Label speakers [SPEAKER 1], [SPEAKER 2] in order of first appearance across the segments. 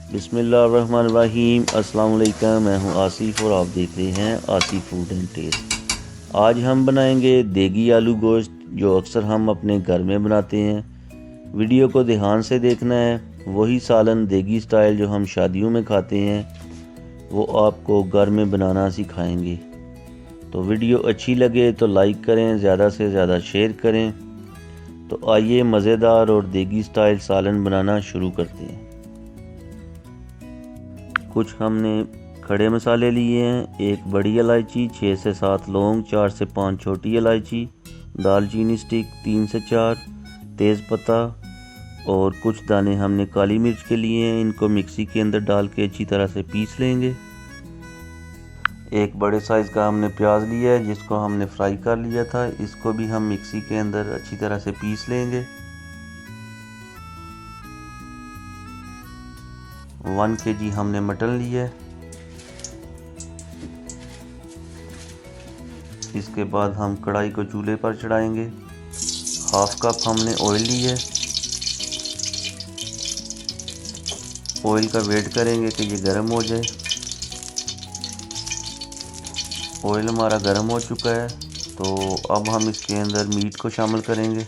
[SPEAKER 1] बिस्मिल्लाहिर्रहमानिर्रहीम। अस्सलाम वालेकुम। मैं हूं आसिफ और आप देख रहे हैं आसिफ फूड एंड टेस्ट। आज हम बनाएंगे देगी आलू गोश्त, जो अक्सर हम अपने घर में बनाते हैं। वीडियो को ध्यान से देखना है। वही सालन देगी स्टाइल जो हम शादियों में खाते हैं वो आपको घर में बनाना सिखाएंगे। तो वीडियो अच्छी लगे तो लाइक करें, ज़्यादा से ज़्यादा शेयर करें। तो आइए मज़ेदार और देगी स्टाइल सालन बनाना शुरू करते हैं। कुछ हमने खड़े मसाले लिए हैं। एक बड़ी इलायची, 6 से 7 लौंग, 4 से 5 छोटी इलायची, दालचीनी स्टिक 3 से 4, तेज़पत्ता और कुछ दाने हमने काली मिर्च के लिए हैं। इनको मिक्सी के अंदर डाल के अच्छी तरह से पीस लेंगे। एक बड़े साइज़ का हमने प्याज लिया है जिसको हमने फ्राई कर लिया था। इसको भी हम मिक्सी के अंदर अच्छी तरह से पीस लेंगे। 1 kg हमने मटन लिया है। इसके बाद हम कढ़ाई को चूल्हे पर चढ़ाएंगे। हाफ कप हमने ऑयल लिया है। ऑयल का वेट करेंगे कि ये गर्म हो जाए। ऑयल हमारा गर्म हो चुका है, तो अब हम इसके अंदर मीट को शामिल करेंगे।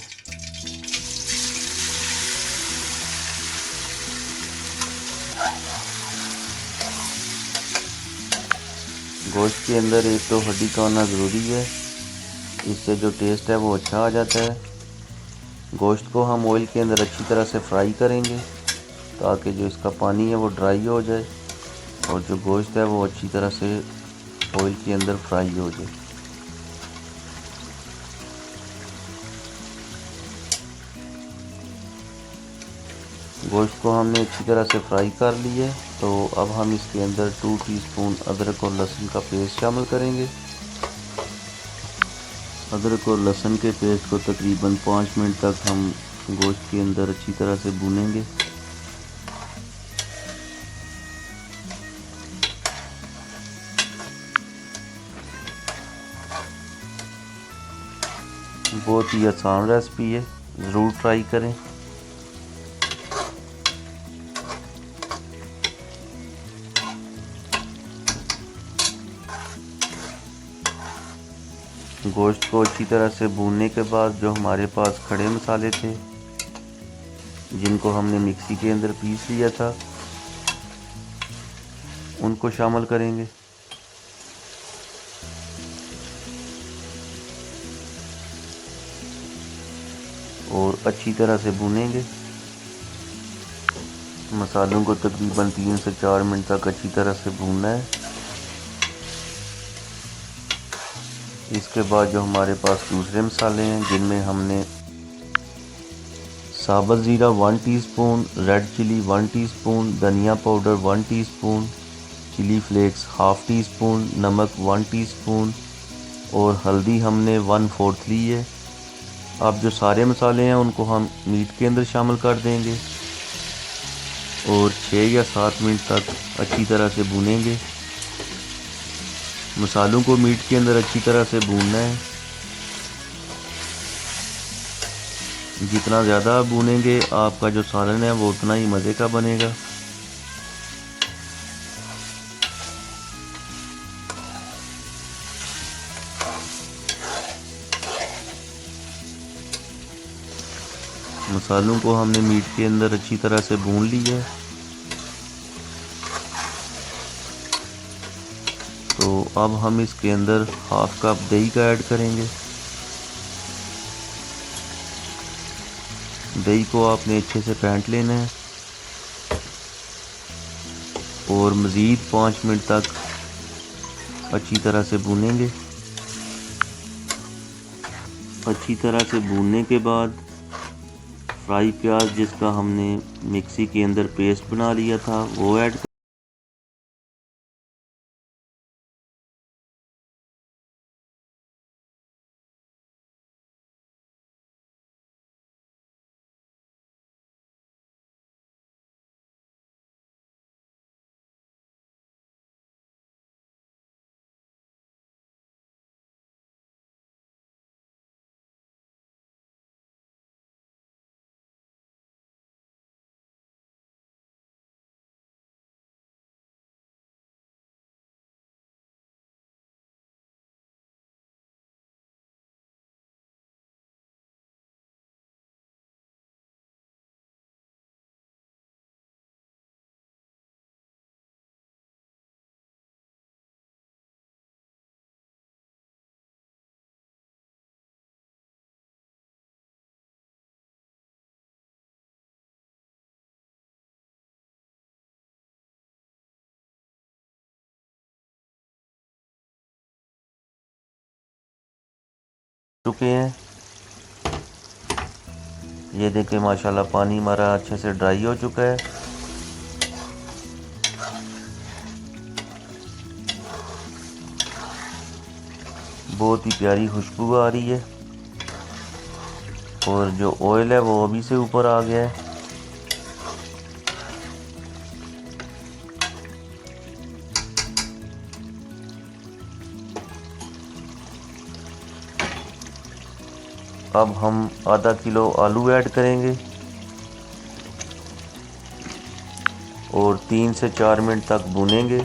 [SPEAKER 1] गोश्त के अंदर एक तो हड्डी का होना ज़रूरी है, इससे जो टेस्ट है वो अच्छा आ जाता है। गोश्त को हम ऑयल के अंदर अच्छी तरह से फ्राई करेंगे ताकि जो इसका पानी है वो ड्राई हो जाए और जो गोश्त है वो अच्छी तरह से ऑयल के अंदर फ्राई हो जाए। गोश्त को हमने अच्छी तरह से फ्राई कर लिया है, तो अब हम इसके अंदर 2 टीस्पून अदरक और लहसुन का पेस्ट शामिल करेंगे। अदरक और लहसुन के पेस्ट को तकरीबन 5 मिनट तक हम गोश्त के अंदर अच्छी तरह से भूनेंगे। बहुत ही आसान रेसिपी है, ज़रूर ट्राई करें। गोश्त को अच्छी तरह से भूनने के बाद जो हमारे पास खड़े मसाले थे जिनको हमने मिक्सी के अंदर पीस लिया था उनको शामिल करेंगे। और अच्छी तरह से भूनेंगे। मसालों को तकरीबन 3 से 4 मिनट तक अच्छी तरह से भूनना है। इसके बाद जो हमारे पास दूसरे मसाले हैं जिनमें हमने साबुत ज़ीरा 1 टीस्पून, रेड चिली 1 टीस्पून, धनिया powder 1 teaspoon, chilli flakes half teaspoon, नमक 1 टीस्पून और हल्दी हमने 1/4 ली है। अब जो सारे मसाले हैं उनको हम मीट के अंदर शामिल कर देंगे और 6 या 7 मिनट तक अच्छी तरह से भूनेंगे। मसालों को मीट के अंदर अच्छी तरह से भूनना है। जितना ज़्यादा भूनेंगे आपका जो सालन है वो उतना ही मज़े का बनेगा। मसालों को हमने मीट के अंदर अच्छी तरह से भून लिया है, तो अब हम इसके अंदर हाफ कप दही का ऐड करेंगे। दही को आपने अच्छे से फेंट लेना है और मज़ीद 5 मिनट तक अच्छी तरह से भूनेंगे। अच्छी तरह से भूनने के बाद फ्राई प्याज जिसका हमने मिक्सी के अंदर पेस्ट बना लिया था वो ऐड चुके हैं। ये देखें माशाल्लाह पानी हमारा अच्छे से ड्राई हो चुका है। बहुत ही प्यारी खुशबू आ रही है और जो ऑयल है वो अभी से ऊपर आ गया है। अब हम आधा किलो आलू ऐड करेंगे और 3 से 4 मिनट तक भूनेंगे।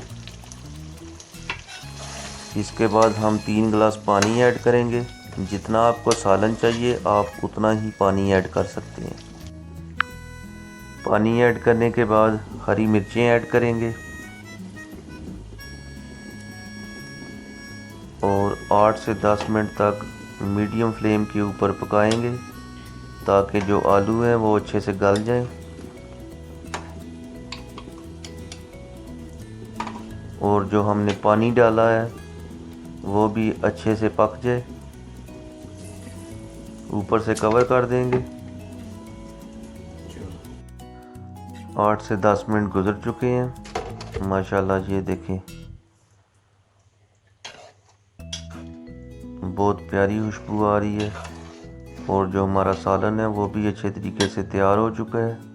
[SPEAKER 1] इसके बाद हम 3 गिलास पानी ऐड करेंगे। जितना आपको सालन चाहिए आप उतना ही पानी ऐड कर सकते हैं। पानी ऐड करने के बाद हरी मिर्चें ऐड करेंगे और 8 से 10 मिनट तक मीडियम फ्लेम के ऊपर पकाएंगे ताकि जो आलू हैं वो अच्छे से गल जाएं और जो हमने पानी डाला है वो भी अच्छे से पक जाए। ऊपर से कवर कर देंगे। 8 से 10 मिनट गुजर चुके हैं। माशाल्लाह ये देखें बहुत प्यारी खुशबू आ रही है और जो हमारा सालन है वो भी अच्छे तरीके से तैयार हो चुका है।